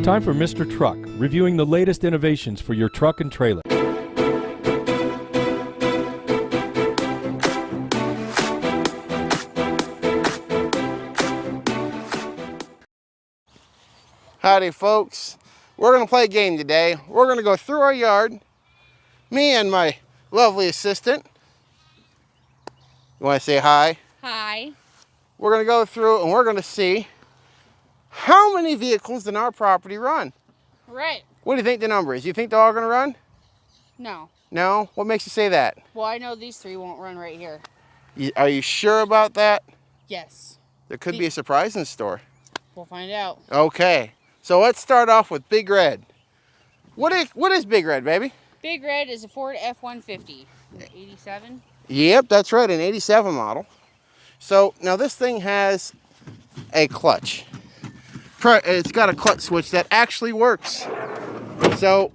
Time for Mr. Truck, reviewing the latest innovations for your truck and trailer. Howdy folks, we're going to play a game today. We're going to go through our yard, me and my lovely assistant. You want to say hi? Hi. We're going to go through and we're going to see how many vehicles in our property run. Right. What do you think the number is? You think they're all going to run? No. No? What makes you say that? Well, I know these three won't run right here. Are you sure about that? Yes. There could be a surprise in store. We'll find out. Okay. So let's start off with Big Red. What is Big Red, baby? Big Red is a Ford F-150. 87? Yep, that's right, an 87 model. So now this thing has a clutch. It's got a clutch switch that actually works. So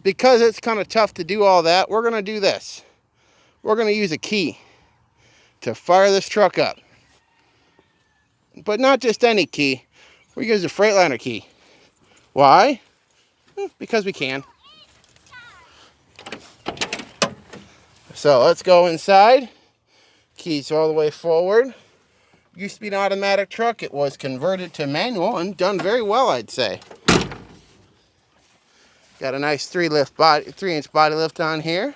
because it's kind of tough to do all that, we're going to do this. We're going to use a key to fire this truck up. But not just any key. We use a Freightliner key. Why? Because we can. So let's go inside. Keys all the way forward. Used to be an automatic truck. It was converted to manual and done very well, I'd say. Got a nice 3-inch body lift on here.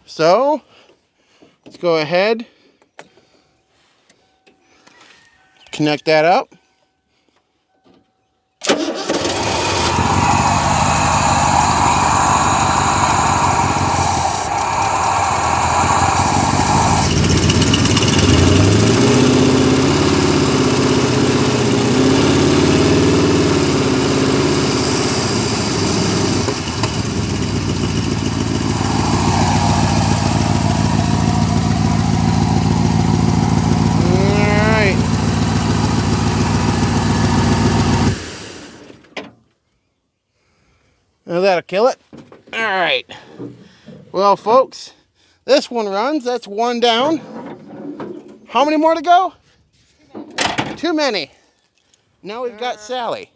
So let's go ahead, connect that up. Now that'll kill it. All right. Well, folks, this one runs. That's one down. How many more to go? Too many. Now we've got Sally.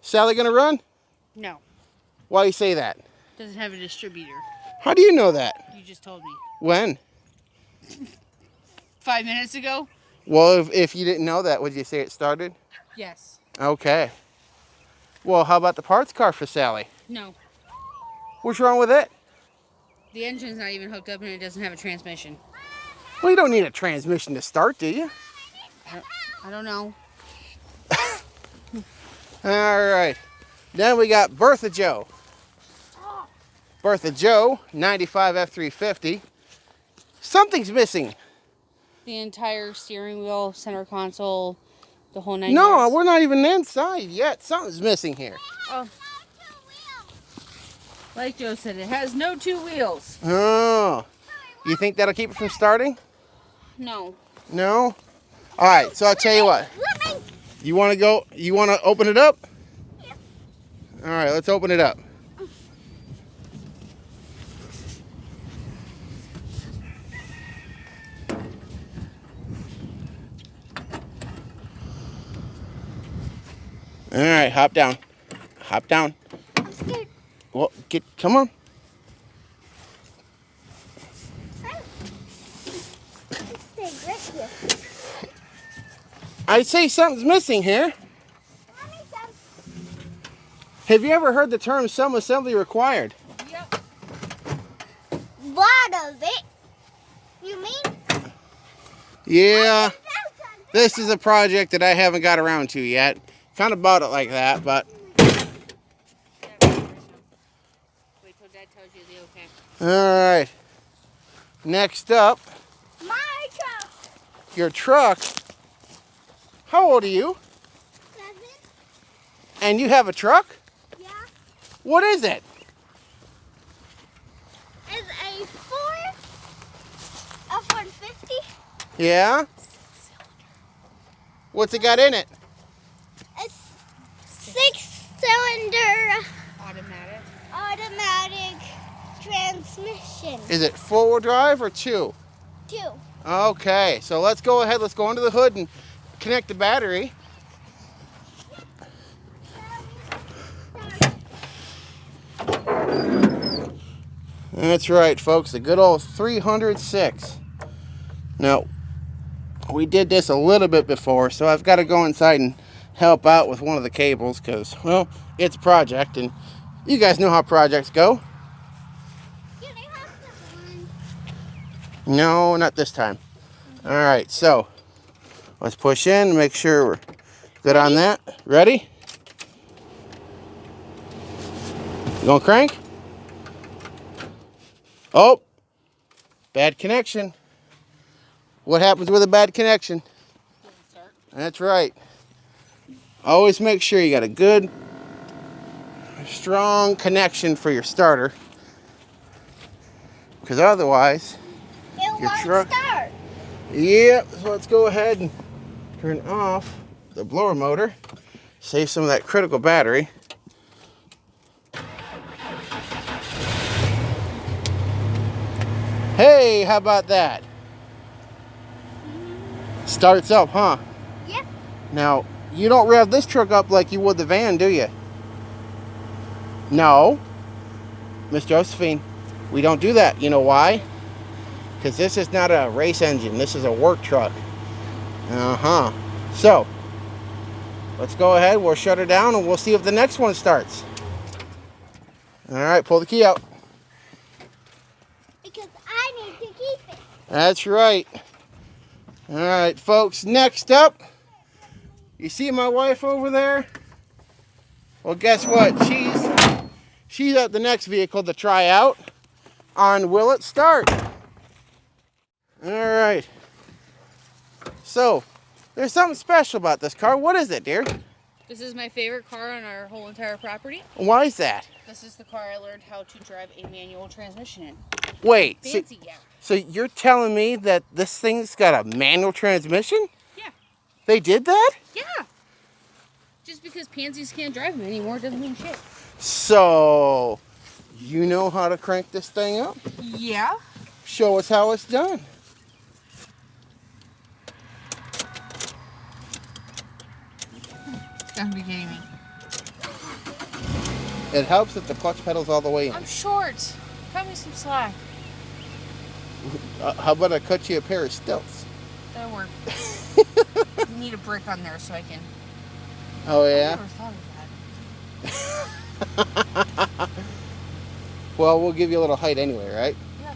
Sally gonna run? No. Why do you say that? Doesn't have a distributor. How do you know that? You just told me. When? 5 minutes ago? Well, if you didn't know that, would you say it started? Yes. Okay. Well, how about the parts car for Sally? No. What's wrong with it? The engine's not even hooked up and it doesn't have a transmission. Well, you don't need a transmission to start, do you? I don't know. All right. Then we got Bertha Joe. Bertha Joe, 95 F350. Something's missing. The entire steering wheel, center console, the whole 9 No, yards. we're not even inside yet. Something's missing here. Oh. Like Joe said, it has no 2 wheels. Oh. You think that'll keep it from starting? No. No? All right, so I'll tell you what. You want to open it up? Yeah. All right, let's open it up. All right, hop down. Hop down. I'm scared. Well, come on. Stay right here. I'd say something's missing here. Have you ever heard the term some assembly required? Yep. Lot of it. You mean? Yeah. This is a project that I haven't got around to yet. Kind of bought it like that, but. Wait till Dad tells you the okay. All right. Next up, My truck. your truck. How old are you? 7. And you have a truck? Yeah. What is it? It's a Ford F-150. Yeah? What's it got in it? It's 6-cylinder Automatic. automatic transmission. Is it 4-wheel drive or 2? 2. Okay, so let's go ahead. Let's go under the hood and connect the battery That's right, folks, the good old 306. Now, we did this a little bit before, so I've got to go inside and help out with one of the cables because, well, it's a project, and you guys know how projects go. Can I have that one? No, not this time. All right, so let's push in, make sure we're good on that. Ready? You gonna crank? Oh, bad connection. What happens with a bad connection? Doesn't start. That's right. Always make sure you got a good, strong connection for your starter, because otherwise, It your won't truck. start. Yep. So let's go ahead and turn off the blower motor. Save some of that critical battery. Hey, how about that? Starts up, huh? Yep. Now, you don't rev this truck up like you would the van, do you? No. Miss Josephine, we don't do that. You know why? Because this is not a race engine. This is a work truck. Uh-huh. So, let's go ahead. We'll shut her down and we'll see if the next one starts. All right, pull the key out. Because I need to keep it. That's right. All right, folks, next up, you see my wife over there? Well, guess what? She's at the next vehicle to try out on Will It Start? All right. So, there's something special about this car. What is it, dear? This is my favorite car on our whole entire property. Why is that? This is the car I learned how to drive a manual transmission in. Wait, Fancy, yeah. so you're telling me that this thing's got a manual transmission? Yeah. They did that? Yeah. Just because pansies can't drive them anymore doesn't mean shit. So, you know how to crank this thing up? Yeah. Show us how it's done. Gotta be kidding me. It helps if the clutch pedal's all the way in. I'm short. Cut me some slack. How about I cut you a pair of stilts? That'll work. You need a brick on there so I can. Oh, I yeah? never thought of that. Well, we'll give you a little height anyway, right? Yeah.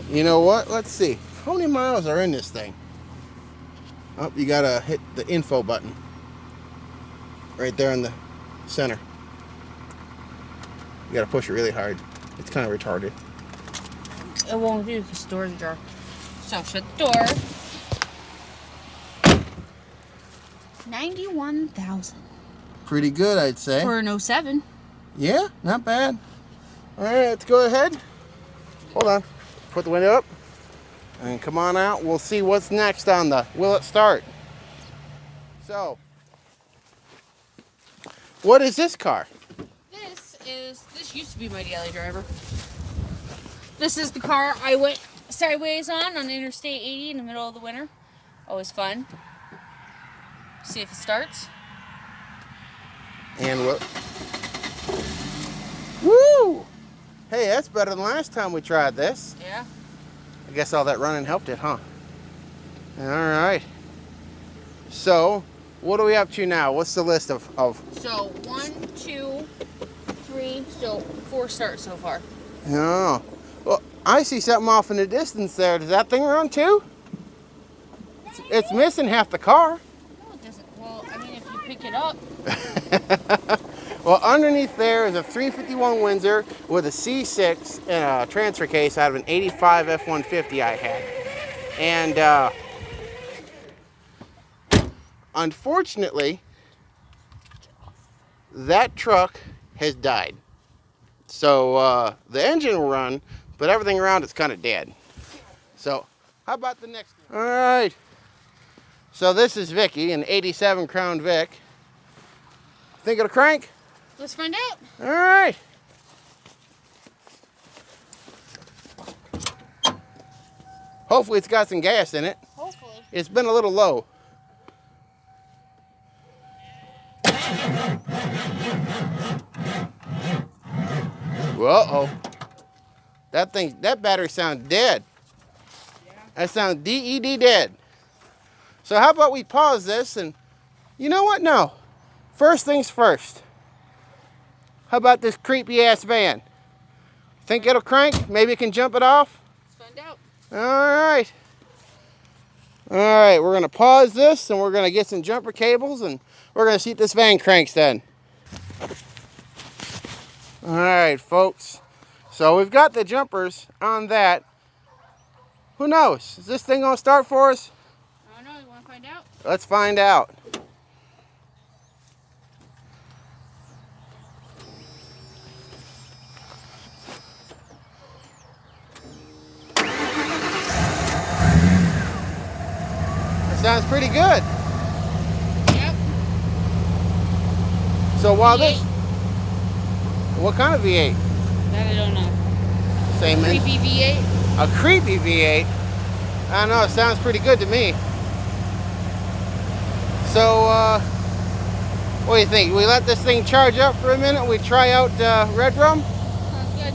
You know what? Let's see. How many miles are in this thing? Oh, you gotta hit the info button. Right there in the center. You gotta push it really hard. It's kind of retarded. It won't do because the door's ajar. So shut the door. 91,000 Pretty good, I'd say. for an 07. Yeah, not bad. All right, let's go ahead. Hold on. Put the window up. And come on out. We'll see what's next on the Will It Start? So, what is this car? This used to be my daily driver. This is the car I went sideways on Interstate 80 in the middle of the winter. Always fun. See if it starts. And what? Woo! Hey, that's better than last time we tried this. Yeah. I guess all that running helped it, huh? All right. So, what are we up to now? What's the list of? So 1, 2, 3, so 4 starts so far. Oh. Well, I see something off in the distance there. Does that thing run too? It's missing half the car. No, it doesn't. Well, I mean, if you pick it up. Well, underneath there is a 351 Windsor with a C6 and a transfer case out of an 85 F-150 I had. And unfortunately, that truck has died. So the engine will run, but everything around it's kind of dead. So how about the next one? All right. So this is Vicky, an 87 Crown Vic. Think it'll crank? Let's find out. All right. Hopefully it's got some gas in it. Hopefully. It's been a little low. Uh-oh. That battery sounds dead. That sounds DED dead. So how about we pause this and, you know what? No. First things first. How about this creepy ass van? Think it'll crank? Maybe it can jump it off? Let's find out. Alright. Alright, we're going to pause this and we're going to get some jumper cables and we're going to see if this van cranks then. Alright, folks. So we've got the jumpers on that. Who knows? Is this thing going to start for us? I don't know. You want to find out? Let's find out. That sounds pretty good. Yep. So while V8. this... What kind of V8? That I don't know. Same in. Creepy V8. A creepy V8? I don't know, it sounds pretty good to me. So, what do you think? We let this thing charge up for a minute and we try out Red Rum? Sounds good.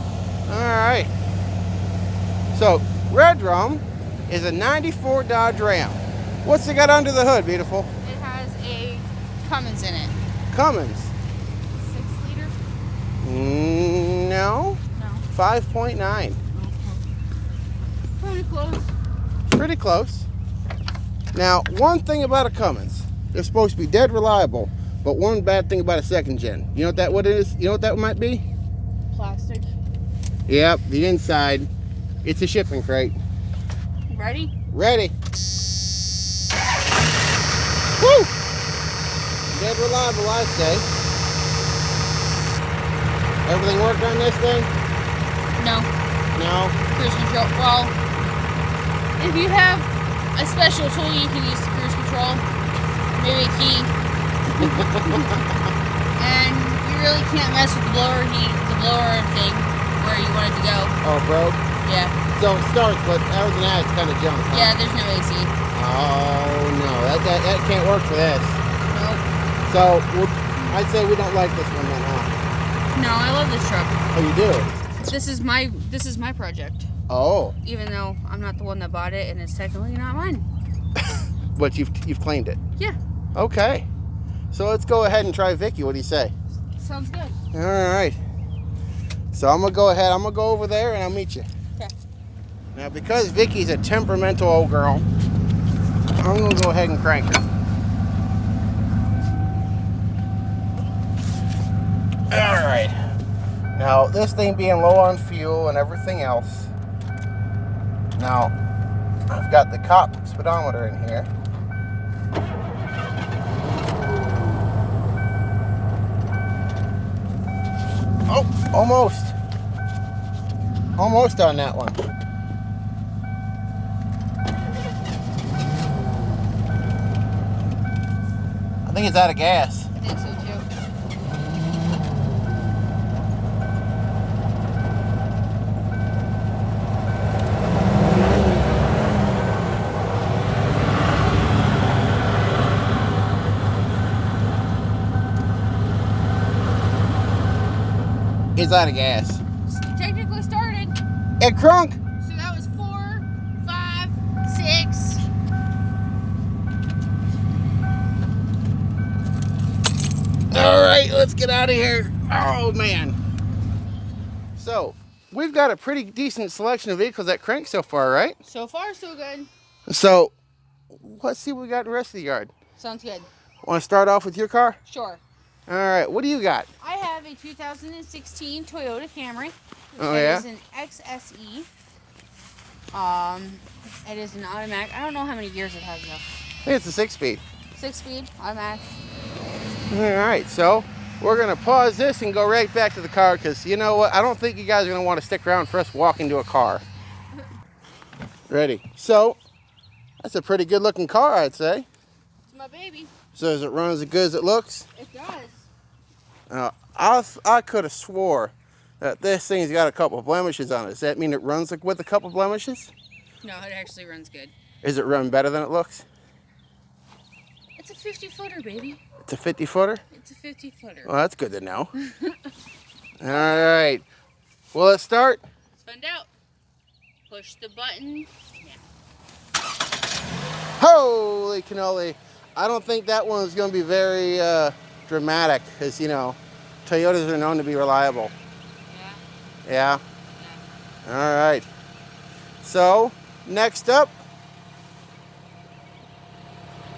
Alright. So, Red Rum is a 94 Dodge Ram. What's it got under the hood, beautiful? It has a Cummins in it. Cummins? 6 liter? No. No. 5.9. Pretty close. Pretty close. Now, one thing about a Cummins, they're supposed to be dead reliable, but one bad thing about a second gen. You know what it is? You know what that might be? Plastic. Yep, the inside. It's a shipping crate. Ready? Ready. Woo! Dead reliable, I say. Everything worked on this thing? No. No. Cruise control. Well, if you have a special tool you can use to cruise control, maybe a key. And you really can't mess with the blower thing where you want it to go. Oh, broke? Yeah. So it starts, but other than that, it's kind of junk. Huh? Yeah, there's no AC. Oh, no. That can't work for this. Nope. So, I'd say we don't like this one then, huh? No, I love this truck. Oh, you do? This is my project. Oh. Even though I'm not the one that bought it and it's technically not mine. But you've claimed it? Yeah. Okay. So let's go ahead and try Vicky. What do you say? Sounds good. All right. So I'm going to go ahead. I'm going to go over there and I'll meet you. Okay. Now, because Vicky's a temperamental old girl, I'm going to go ahead and crank her. All right. Now, this thing being low on fuel and everything else. Now, I've got the cop speedometer in here. Oh, almost. Almost on that one. I think it's out of gas. I think so too. It's out of gas. Technically started. It crunk. So that was 4, 5, 6. All right, let's get out of here. Oh, man. So, we've got a pretty decent selection of vehicles that crank so far, right? So far, so good. So, let's see what we got in the rest of the yard. Sounds good. Want to start off with your car? Sure. All right, what do you got? I have a 2016 Toyota Camry. Oh, It yeah? is an XSE. It is an automatic. I don't know how many gears it has though. I think it's a 6-speed. 6-speed automatic. All right, so we're going to pause this and go right back to the car because you know what? I don't think you guys are going to want to stick around for us walking to a car. Ready? So, that's a pretty good looking car, I'd say. It's my baby. So does it run as good as it looks? It does. I could have swore that this thing's got a couple of blemishes on it. Does that mean it runs with a couple of blemishes? No, it actually runs good. Is it run better than it looks? It's a 50-footer, baby. It's a 50-footer? It's a 50-footer. Well, that's good to know. All right. Will it start? Let's find out. Push the button. Holy cannoli. I don't think that one's going to be very dramatic because, you know, Toyotas are known to be reliable. Yeah. Yeah? All right. So, next up,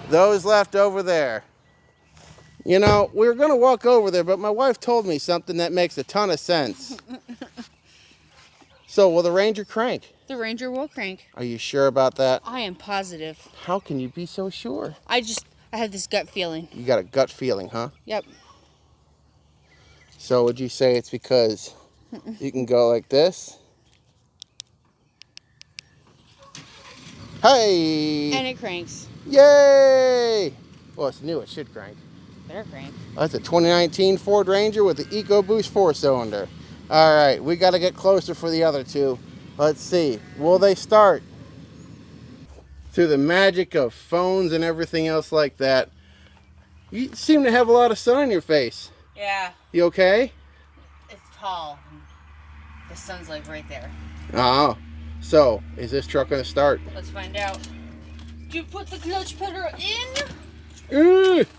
those left over there. You know, we were going to walk over there, but my wife told me something that makes a ton of sense. So, will the Ranger crank? The Ranger will crank. Are you sure about that? I am positive. How can you be so sure? I have this gut feeling. You got a gut feeling, huh? Yep. So, would you say it's because you can go like this? Hey! And it cranks. Yay! Well, it's new. It should crank. Better crank. That's a 2019 Ford Ranger with the EcoBoost 4-cylinder. All right, we got to get closer for the other two. Let's see. Will they start? Through the magic of phones and everything else like that, you seem to have a lot of sun on your face. Yeah. You okay? It's tall. The sun's like right there. Oh. So, is this truck going to start? Let's find out. Do you put the clutch pedal in? It's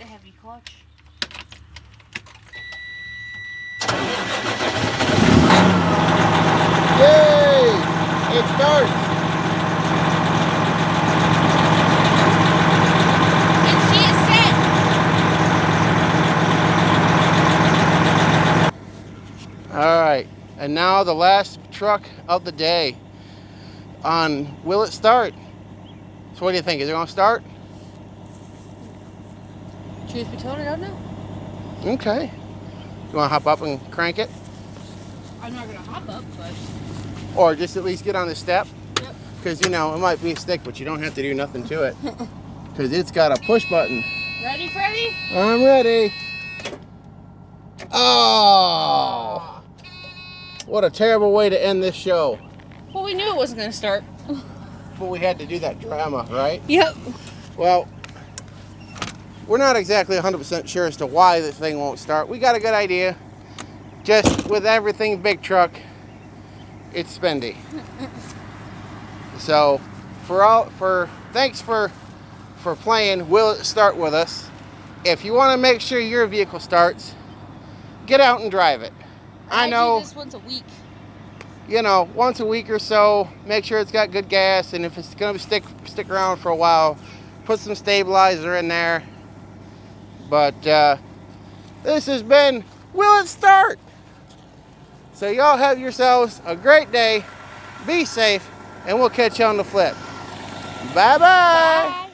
a heavy clutch. Yay! It starts. And she is set. All right, and now the last truck of the day on Will It Start? So what do you think? Is it going to start? Truth be told, I don't know. Okay. You want to hop up and crank it? I'm not going to hop up, but... Or just at least get on the step? Yep. Because, you know, it might be a stick, but you don't have to do nothing to it. Because it's got a push button. Ready, Freddy? I'm ready. Oh! What a terrible way to end this show. Well, we knew it wasn't going to start. But we had to do that drama, right? Yep. Well, we're not exactly 100% sure as to why this thing won't start. We got a good idea. Just with everything big truck, it's spendy. So, thanks for playing Will It Start with us. If you want to make sure your vehicle starts, get out and drive it. I know. do this once a week. You know, once a week or so, make sure it's got good gas, and if it's gonna stick around for a while, put some stabilizer in there. But this has been Will It Start? So y'all have yourselves a great day, be safe, and we'll catch you on the flip. Bye-bye. Bye.